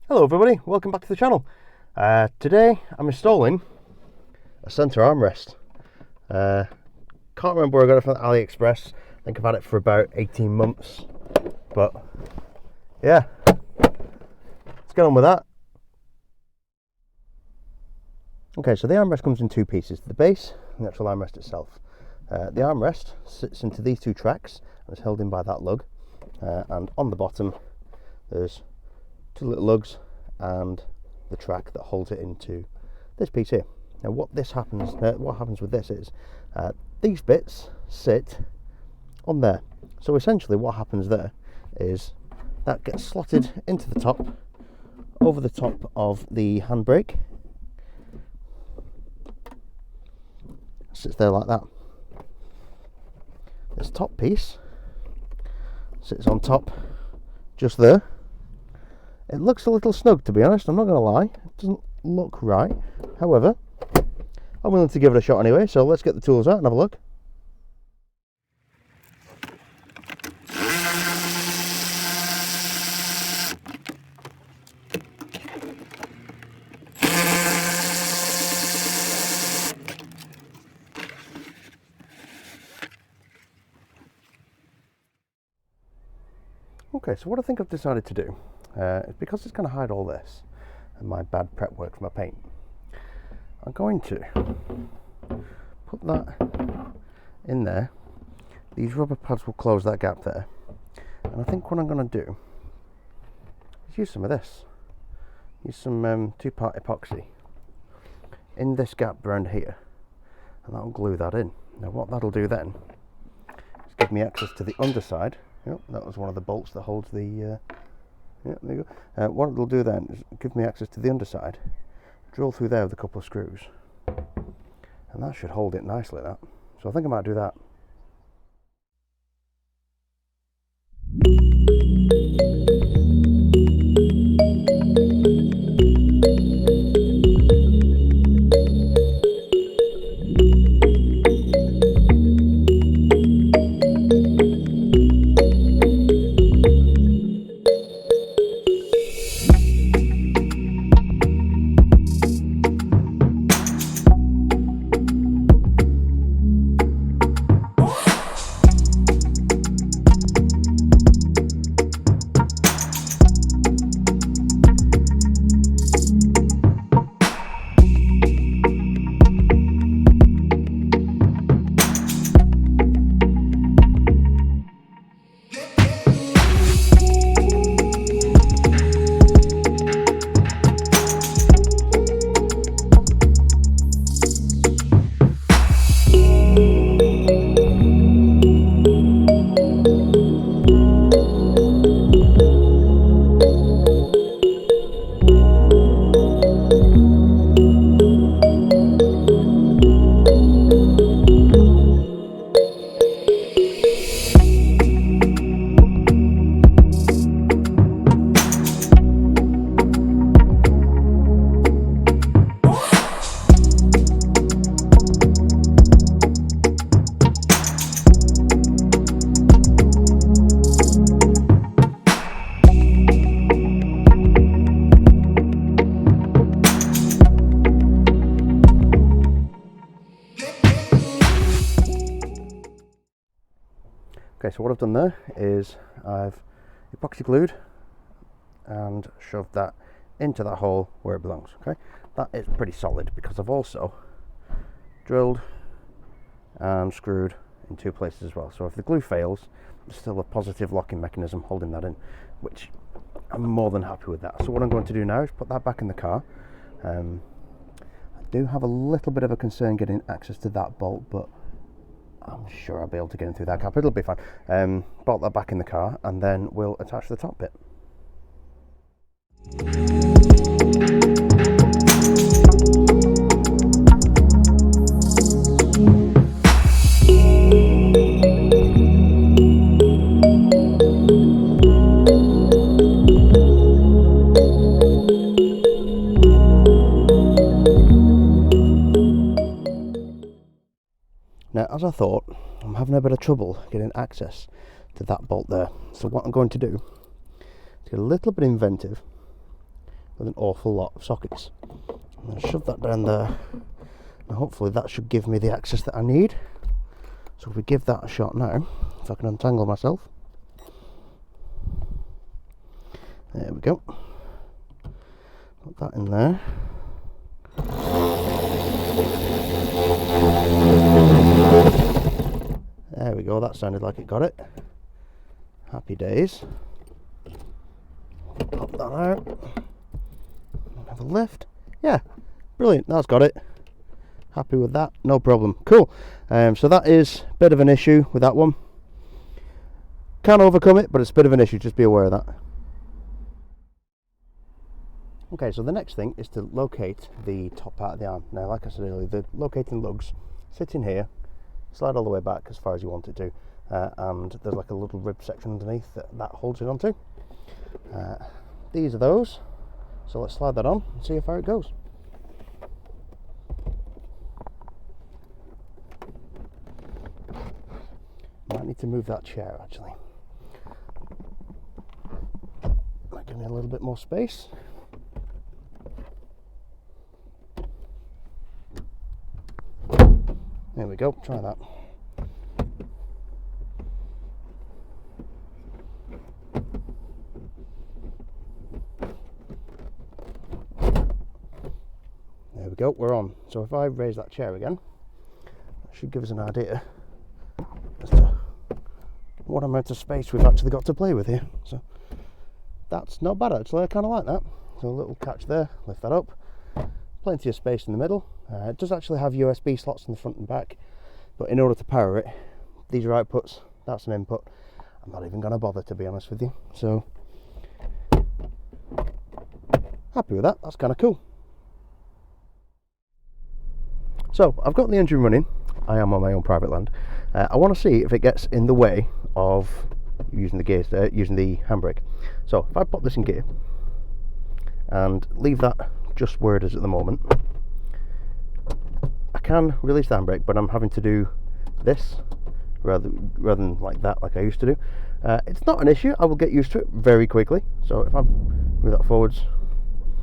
Hello everybody, welcome back to the channel. Today I'm installing a centre armrest. Can't remember where I got it from AliExpress. I think I've had it for about 18 months. But yeah, let's get on with that. Okay, so the armrest comes in two pieces, the base and the actual armrest itself. The armrest sits into these two tracks and is held in by that lug. And on the bottom there's two little lugs and the track that holds it into this piece here. Now what happens with this is these bits sit on there. So essentially what happens there is that gets slotted into the top, over the top of the handbrake. Sits there like that. This top piece sits on top just there. It looks a little snug, to be honest, I'm not going to lie. It doesn't look right. However, I'm willing to give it a shot anyway, so let's get the tools out and have a look. Okay, so what I think I've decided to do is, because it's going to hide all this and my bad prep work for my paint, I'm going to put that in there. These rubber pads will close that gap there, and I think what I'm going to do is use some of this. Use some two-part epoxy in this gap around here, and that'll glue that in. Now what that'll do then is give me access to the underside. Yep, that was one of the bolts that holds the yeah, there you go. What it'll do then is give me access to the underside, drill through there with a couple of screws, and that should hold it nicely, that. So I think I might do that. Okay, so what I've done there is I've epoxy glued and shoved that into that hole where it belongs. Okay, that is pretty solid because I've also drilled and screwed in two places as well. So if the glue fails, there's still a positive locking mechanism holding that in, which I'm more than happy with that. So what I'm going to do now is put that back in the car. I do have a little bit of a concern getting access to that bolt, but I'm sure I'll be able to get in through that gap. It'll be fine. Bolt that back in the car and then we'll attach the top bit. Now, as I thought, I'm having a bit of trouble getting access to that bolt there. So what I'm going to do is get a little bit inventive with an awful lot of sockets. I'm going to shove that down there, and hopefully that should give me the access that I need. So if we give that a shot now, if I can untangle myself. There we go. Put that in there. There we go, that sounded like it got it. Happy days. Pop that out. Have a lift. Yeah, brilliant, that's got it. Happy with that, no problem. Cool. So that is a bit of an issue with that one. Can overcome it, but it's a bit of an issue, just be aware of that. Okay, so the next thing is to locate the top part of the arm. Now, like I said earlier, the locating lugs sit in here, slide all the way back as far as you want it to, and there's like a little rib section underneath that holds it onto. These are those, so let's slide that on and see how far it goes. Might need to move that chair actually. Might give me a little bit more space. There we go, try that. There we go, we're on. So if I raise that chair again, that should give us an idea as to what amount of space we've actually got to play with here. So that's not bad actually, I kind of like that. So a little catch there, lift that up. Plenty of space in the middle. It does actually have USB slots in the front and back, but in order to power it, these are outputs, that's an input. I'm not even going to bother, to be honest with you. So happy with that, that's kind of cool. So I've got the engine running. I am on my own private land. I want to see if it gets in the way of using the gears there, using the handbrake. So if I pop this in gear and leave that just where it is at the moment, I can release the handbrake, but I'm having to do this rather than like that, like I used to do. It's not an issue, I will get used to it very quickly. So if I move that forwards,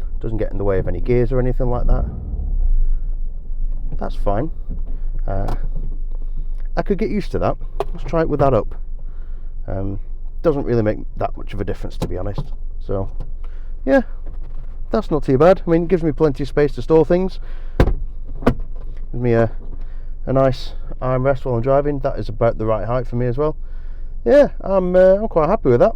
it doesn't get in the way of any gears or anything like that. That's fine. I could get used to that. Let's try it with that up. Doesn't really make that much of a difference, to be honest. So yeah, that's not too bad. I mean, it gives me plenty of space to store things. Gives me a nice armrest while I'm driving. That is about the right height for me as well. Yeah, I'm quite happy with that.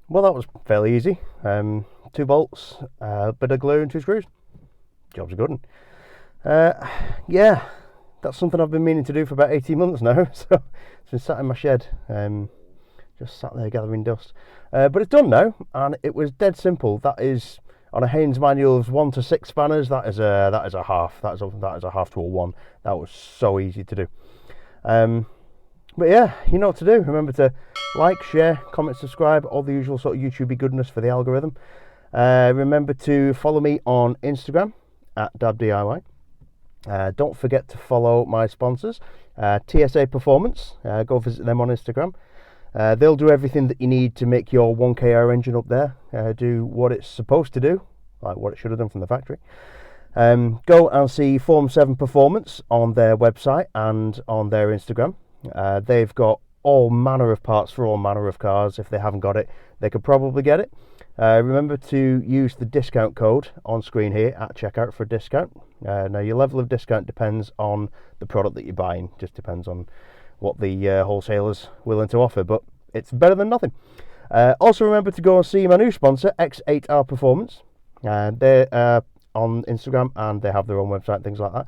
Well, that was fairly easy. 2 bolts, a bit of glue and 2 screws. Job's a good one. Yeah, that's something I've been meaning to do for about 18 months now. So it's been sat in my shed, just sat there gathering dust. But it's done now, and it was dead simple. That is on a Haynes manual of 1 to 6 spanners. That is a half. That is a half to a 1. That was so easy to do. But yeah, you know what to do. Remember to like, share, comment, subscribe, all the usual sort of YouTubey goodness for the algorithm. Remember to follow me on Instagram @dabdiy. Don't forget to follow my sponsors, TSA Performance. Go visit them on Instagram. They'll do everything that you need to make your 1kr engine up there do what it's supposed to do, like what it should have done from the factory. Go and see Form 7 Performance on their website and on their Instagram. They've got all manner of parts for all manner of cars. If they haven't got it, they could probably get it. Remember to use the discount code on screen here at checkout for a discount. Now your level of discount depends on the product that you're buying, just depends on what the wholesaler's willing to offer, but it's better than nothing. Also remember to go and see my new sponsor, X8R Performance. They're on Instagram and they have their own website, things like that.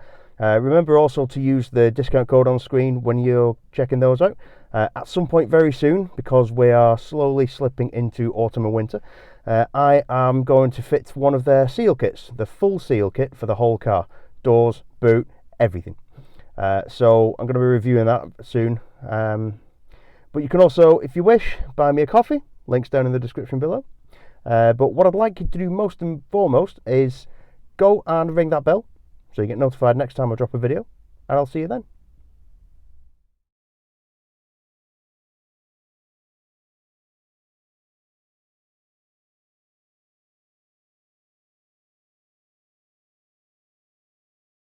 Remember also to use the discount code on screen when you're checking those out. At some point very soon, because we are slowly slipping into autumn and winter, I am going to fit one of their seal kits, the full seal kit for the whole car, doors, boot, everything. So I'm going to be reviewing that soon. But you can also, if you wish, buy me a coffee. Links down in the description below. But what I'd like you to do most and foremost is go and ring that bell so you get notified next time I drop a video, and I'll see you then.